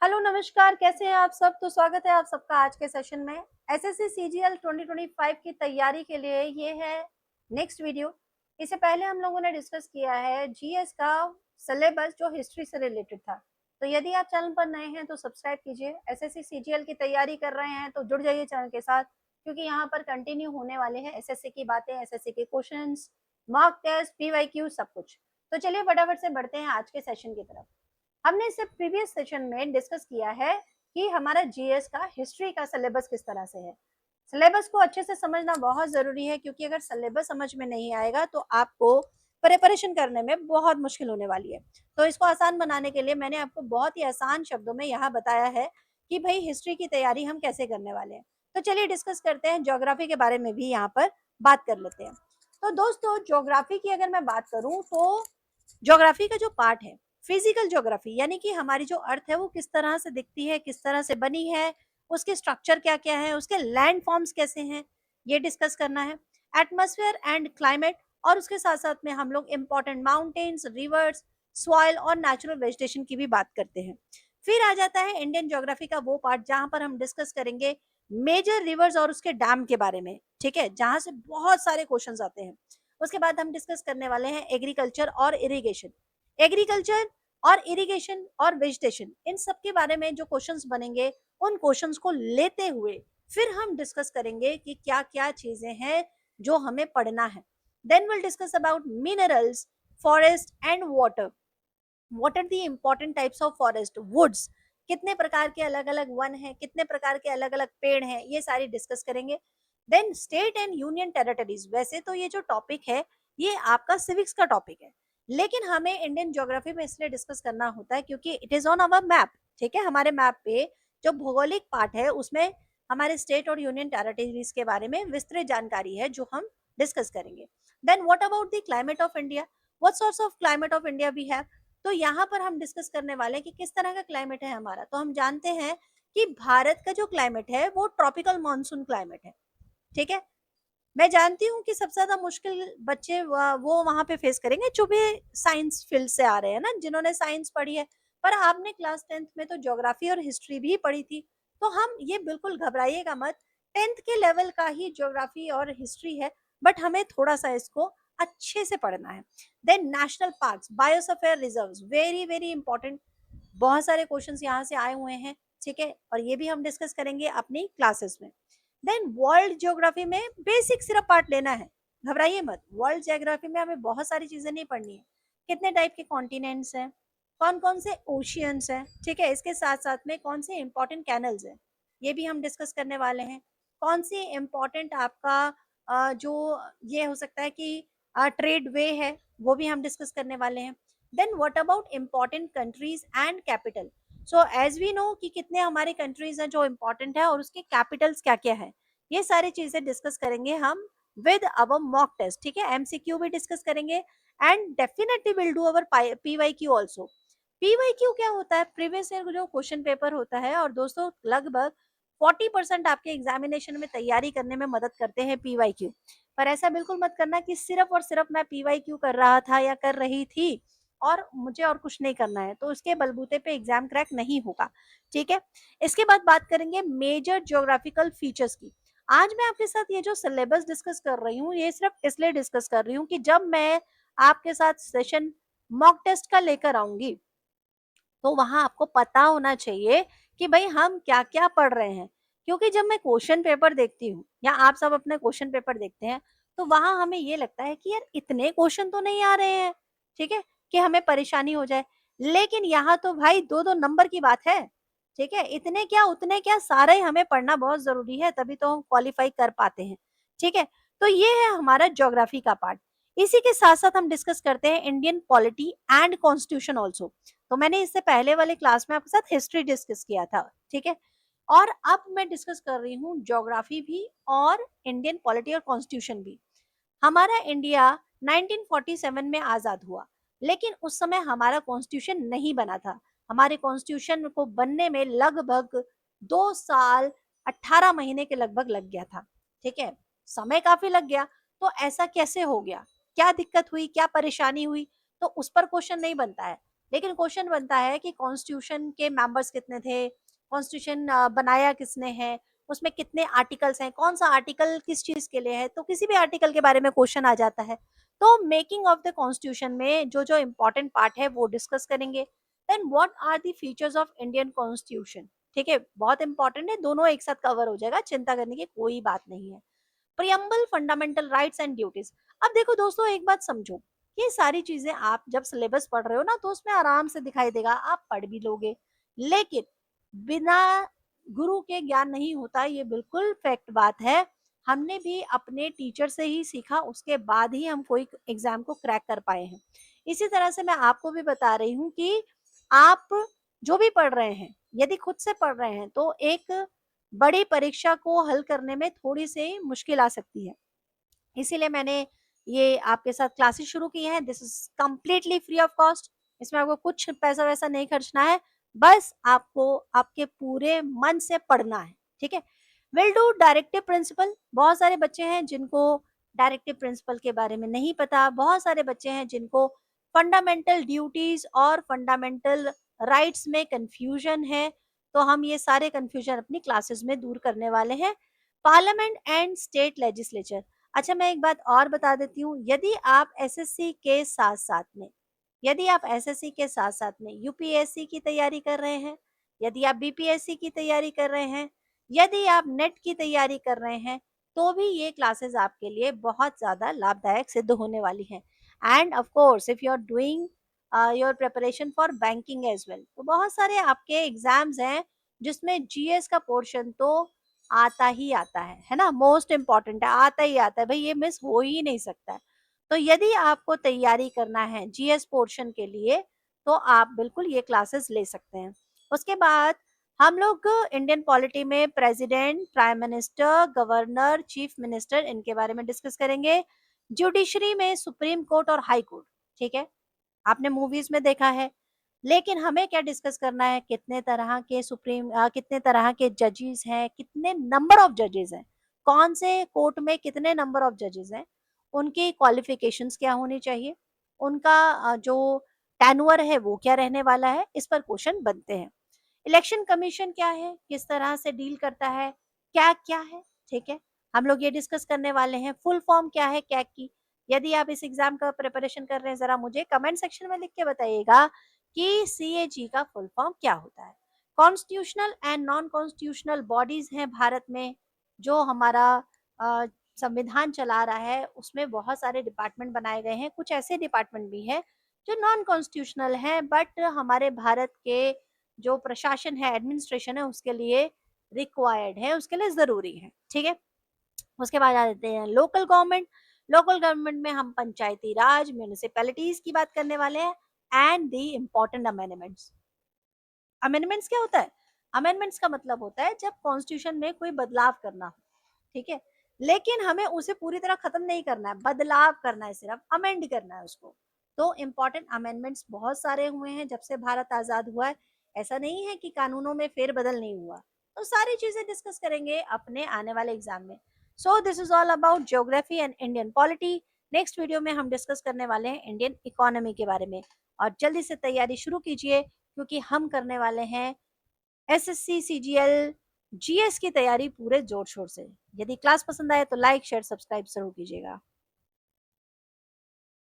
Hello नमस्कार, कैसे हैं आप सब। तो स्वागत है आप सबका आज के सेशन में। एसएससी सीजीएल 2025 की तैयारी के लिए ये है नेक्स्ट वीडियो। इससे पहले हम लोगों ने डिस्कस किया है जीएस का सिलेबस जो हिस्ट्री से रिलेटेड था। तो यदि आप चैनल पर नए हैं तो सब्सक्राइब कीजिए। एसएससी सीजीएल की तैयारी कर रहे हैं तो जुड़ जाइए चैनल के साथ, क्योंकि यहाँ पर कंटिन्यू होने वाले हैं एसएससी की बातें, एसएससी के क्वेश्चन, मार्क टेस्ट, पीवाईक्यू, सब कुछ। तो चलिए फटाफट से बढ़ते हैं आज के सेशन की तरफ। हमने इससे प्रीवियस सेशन में डिस्कस किया है कि हमारा जीएस का हिस्ट्री का सिलेबस किस तरह से है। सिलेबस को अच्छे से समझना बहुत जरूरी है, क्योंकि अगर सिलेबस समझ में नहीं आएगा तो आपको प्रिपरेशन करने में बहुत मुश्किल होने वाली है। तो इसको आसान बनाने के लिए मैंने आपको बहुत ही आसान शब्दों में यहाँ बताया है कि भाई हिस्ट्री की तैयारी हम कैसे करने वाले हैं। तो चलिए डिस्कस करते हैं, ज्योग्राफी के बारे में भी यहाँ पर बात कर लेते हैं। तो दोस्तों, ज्योग्राफी की अगर मैं बात करूं तो ज्योग्राफी का जो पार्ट है, फिजिकल ज्योग्राफी, यानी कि हमारी जो अर्थ है वो किस तरह से दिखती है, किस तरह से बनी है, उसके स्ट्रक्चर क्या क्या है, उसके लैंड फॉर्म्स कैसे हैं, ये डिस्कस करना है। एटमॉस्फेयर एंड क्लाइमेट, और उसके साथ साथ में हम लोग इंपॉर्टेंट माउंटेन्स, रिवर्स, सॉइल और नेचुरल वेजिटेशन की भी बात करते हैं। फिर आ जाता है इंडियन ज्योग्राफी का वो पार्ट जहां पर हम डिस्कस करेंगे मेजर रिवर्स और उसके डैम के बारे में, ठीक है, जहां से बहुत सारे क्वेश्चंस आते हैं। उसके बाद हम डिस्कस करने वाले हैं एग्रीकल्चर और इरिगेशन। एग्रीकल्चर और इरिगेशन और वेजिटेशन, इन सब के बारे में जो क्वेश्चंस बनेंगे, उन क्वेश्चंस को लेते हुए फिर हम डिस्कस करेंगे कि क्या क्या चीजें हैं जो हमें पढ़ना है। Then will discuss about minerals, forest and water. What are the important types of forest, woods, कितने प्रकार के अलग अलग वन हैं, कितने प्रकार के अलग अलग पेड़ हैं, ये सारी डिस्कस करेंगे। Then state and union territories. वैसे तो ये जो टॉपिक है ये आपका सिविक्स का टॉपिक है, लेकिन हमें इंडियन ज्योग्राफी में इसलिए डिस्कस करना होता है क्योंकि it is on our map. ठीक है, हमारे मैप पे जो भौगोलिक पार्ट है उसमें हमारे स्टेट और यूनियन टेरिटरीज के बारे में विस्तृत जानकारी है जो हम डिस्कस करेंगे। Then what about the climate of India, what sorts of climate of India we have. तो यहाँ पर हम डिस्कस करने वाले हैं कि किस तरह का क्लाइमेट है हमारा। तो हम जानते हैं कि भारत का जो क्लाइमेट है वो ट्रॉपिकल मानसून क्लाइमेट है। ठीक है, मैं जानती हूँ कि सबसे ज्यादा मुश्किल बच्चे वो वहां पे फेस करेंगे जो भी साइंस फील्ड से आ रहे हैं ना, जिन्होंने साइंस पढ़ी है। पर आपने क्लास 10th में तो ज्योग्राफी और हिस्ट्री भी पढ़ी थी, तो हम ये बिल्कुल घबराइएगा मत। 10th के लेवल का ही ज्योग्राफी और हिस्ट्री है, बट हमें थोड़ा सा इसको अच्छे से पढ़ना है। Then national parks, biosphere reserves, very very important. बहुत सारे क्वेश्चंस यहाँ से आए हुए हैं, ठीक है, और ये भी हम डिस्कस करेंगे अपनी क्लासेस में। देन वर्ल्ड ज्योग्राफी में बेसिक सिर्फ पार्ट लेना है, घबराइए मत। वर्ल्ड ज्योग्राफी में हमें बहुत सारी चीजें नहीं पढ़नी है। कितने टाइप के कॉन्टिनेंट्स हैं, कौन कौन से ओशियंस हैं, ठीक है, इसके साथ साथ में कौन से इंपॉर्टेंट कैनल्स हैं, ये भी हम डिस्कस करने वाले हैं। कौन सी इंपॉर्टेंट आपका जो ये हो सकता है कि ट्रेड वे है, वो भी हम डिस्कस करने वाले हैं। Then what about important countries and capital. So as we know कि कितने हमारे कंट्रीज हैं जो इम्पोर्टेंट है और उसके कैपिटल्स क्या क्या है, ये सारी चीजें डिस्कस करेंगे हम विद अवर मॉक टेस्ट। ठीक है, एमसीक्यू भी डिस्कस करेंगे and definitely will do our PYQ also. PYQ क्या होता है, प्रीवियस ईयर जो क्वेश्चन पेपर होता है, और दोस्तों लगभग 40% आपके एग्जामिनेशन में तैयारी करने में मदद करते हैं पीवाईक्यू। पर ऐसा बिल्कुल मत करना कि सिर्फ और सिर्फ मैं पीवाईक्यू कर रहा था या कर रही थी और मुझे और कुछ नहीं करना है, तो उसके बलबूते पे एग्जाम क्रैक नहीं होगा। ठीक है, इसके बाद बात करेंगे मेजर ज्योग्राफिकल फीचर्स की। आज मैं आपके साथ ये जो सिलेबस डिस्कस कर रही हूँ ये सिर्फ इसलिए डिस्कस कर रही हूँ कि जब मैं आपके साथ सेशन मॉक टेस्ट का लेकर आऊंगी तो वहां आपको पता होना चाहिए कि भाई हम क्या क्या पढ़ रहे हैं। क्योंकि जब मैं क्वेश्चन पेपर देखती हूँ या आप सब अपने क्वेश्चन पेपर देखते हैं, तो वहां हमें ये लगता है कि यार इतने क्वेश्चन तो नहीं आ रहे हैं, ठीक है, कि हमें परेशानी हो जाए। लेकिन यहाँ तो भाई दो दो नंबर की बात है। ठीक है, इतने क्या उतने क्या, सारा ही हमें पढ़ना बहुत जरूरी है, तभी तो हम क्वालिफाई कर पाते हैं। ठीक है, तो ये है हमारा ज्योग्राफी का पार्ट। इसी के साथ साथ हम डिस्कस करते हैं Indian polity and constitution also. तो मैंने इससे पहले वाले क्लास में आपके साथ हिस्ट्री डिस्कस किया था, ठीक है, और अब मैं डिस्कस कर रही हूँ ज्योग्राफी भी और इंडियन पॉलिटी और कॉन्स्टिट्यूशन भी। हमारा इंडिया 1947 में आजाद हुआ, लेकिन उस समय हमारा कॉन्स्टिट्यूशन नहीं बना था। हमारे कॉन्स्टिट्यूशन को बनने में लगभग 2 साल 18 महीने के लगभग लग गया था। ठीक है, समय काफी लग गया। तो ऐसा कैसे हो गया, क्या दिक्कत हुई, क्या परेशानी हुई, तो उस पर क्वेश्चन नहीं बनता है। लेकिन क्वेश्चन बनता है कि कॉन्स्टिट्यूशन के मेंबर्स कितने थे, कॉन्स्टिट्यूशन बनाया किसने है, उसमें कितने आर्टिकल्स हैं, कौन सा आर्टिकल किस चीज के लिए है, तो किसी भी आर्टिकल के बारे में क्वेश्चन आ जाता है। तो मेकिंग ऑफ द कॉन्स्टिट्यूशन में जो जो इम्पोर्टेंट पार्ट है वो डिस्कस करेंगे। Then what are the features of Indian constitution, ठीक है, बहुत इंपॉर्टेंट है, दोनों एक साथ कवर हो जाएगा, चिंता करने की कोई बात नहीं है। Preamble, fundamental rights and duties. अब देखो दोस्तों, एक बात समझो, ये सारी चीजें आप जब सिलेबस पढ़ रहे हो ना तो उसमें आराम से दिखाई देगा, आप पढ़ भी लोगे, लेकिन बिना गुरु के ज्ञान नहीं होता, ये बिल्कुल फैक्ट बात है। हमने भी अपने टीचर से ही सीखा, उसके बाद ही हम कोई एग्जाम को क्रैक कर पाए हैं। इसी तरह से मैं आपको भी बता रही हूँ कि आप जो भी पढ़ रहे हैं, यदि खुद से पढ़ रहे हैं तो एक बड़ी परीक्षा को हल करने में थोड़ी सी मुश्किल आ सकती है। इसीलिए मैंने ये आपके साथ क्लासेस शुरू की हैं। This is completely free of cost. इसमें आपको कुछ पैसा वैसा नहीं खर्चना है, बस आपको आपके पूरे मन से पढ़ना है, ठीक है। Will do directive principle. बहुत सारे बच्चे हैं जिनको डायरेक्टिव प्रिंसिपल के बारे में नहीं पता, बहुत सारे बच्चे हैं जिनको फंडामेंटल ड्यूटीज और फंडामेंटल राइट्स में कंफ्यूजन है। तो हम ये सारे कंफ्यूजन अपनी क्लासेस में दूर करने वाले हैं। Parliament and state legislature. अच्छा, मैं एक बात और बता देती हूँ, यदि आप एसएससी के साथ साथ में, यदि आप एसएससी के साथ साथ में यूपीएससी की तैयारी कर रहे हैं, यदि आप बीपीएससी की तैयारी कर रहे हैं, यदि आप नेट की तैयारी कर रहे हैं, तो भी ये क्लासेस आपके लिए बहुत ज़्यादा लाभदायक सिद्ध होने वाली हैं। And of course if you are doing your preparation for banking as well, तो बहुत सारे आपके एग्जाम्स हैं जिसमें जीएस का पोर्शन तो आता ही आता है ना, मोस्ट इम्पॉर्टेंट है, आता ही आता है भाई, ये मिस हो ही नहीं सकता है। तो यदि आपको तैयारी करना है जीएस पोर्शन के लिए, तो आप बिल्कुल ये क्लासेस ले सकते हैं। उसके बाद हम लोग इंडियन पॉलिटी में president, prime minister, governor, chief minister, इनके बारे में डिस्कस करेंगे। जुडिशरी में सुप्रीम कोर्ट और हाई कोर्ट, ठीक है, आपने मूवीज में देखा है। लेकिन हमें क्या डिस्कस करना है, कितने तरह के कितने तरह के जजेस हैं, कितने नंबर ऑफ जजेस हैं, कौन से कोर्ट में कितने नंबर ऑफ जजेस हैं, उनकी क्वालिफिकेशंस क्या होनी चाहिए, उनका जो टेन्योर है वो क्या रहने वाला है, इस पर क्वेश्चन बनते हैं। इलेक्शन कमीशन क्या है, किस तरह से डील करता है, क्या क्या है, ठीक है, हम लोग ये डिस्कस करने वाले हैं। फुल फॉर्म क्या है कैग की। यदि आप इस एग्जाम का प्रिपरेशन कर रहे हैं, जरा मुझे कमेंट सेक्शन में लिख के बताइएगा कि सीएजी का फुल फॉर्म क्या होता है। Constitutional and non constitutional bodies हैं भारत में। जो हमारा अ, संविधान चला रहा है, उसमें बहुत सारे डिपार्टमेंट बनाए गए हैं, कुछ ऐसे डिपार्टमेंट भी हैं जो नॉन कॉन्स्टिट्यूशनल हैं, बट हमारे भारत के जो प्रशासन है, एडमिनिस्ट्रेशन है, उसके लिए रिक्वायर्ड है, उसके लिए जरूरी है, ठीक है। उसके बाद आ जाते हैं लोकल गवर्नमेंट। लोकल गवर्नमेंट में हम पंचायती राज, म्यूनिसिपैलिटीज की बात करने वाले हैं। And the important amendments. Amendments क्या होता है? अमेंडमेंट्स का मतलब होता है जब कॉन्स्टिट्यूशन में कोई बदलाव करना हो, ठीक है, लेकिन हमें उसे पूरी तरह खत्म नहीं करना है, बदलाव करना है, सिर्फ अमेंड करना है उसको। तो इम्पोर्टेंट अमेंडमेंट्स बहुत सारे हुए हैं जब से भारत आजाद हुआ है। ऐसा नहीं है कि कानूनों में फेरबदल नहीं हुआ। तो सारी चीजें डिस्कस करेंगे अपने आने वाले एग्जाम में। So this is all about geography and Indian polity. Next video में हम डिस्कस करने वाले हैं इंडियन इकोनॉमी के बारे में। और जल्दी से तैयारी शुरू कीजिए, क्योंकि हम करने वाले हैं एसएससी सीजीएल जीएस की तैयारी पूरे जोर शोर से। यदि क्लास पसंद आए तो लाइक शेयर सब्सक्राइब जरूर कीजिएगा।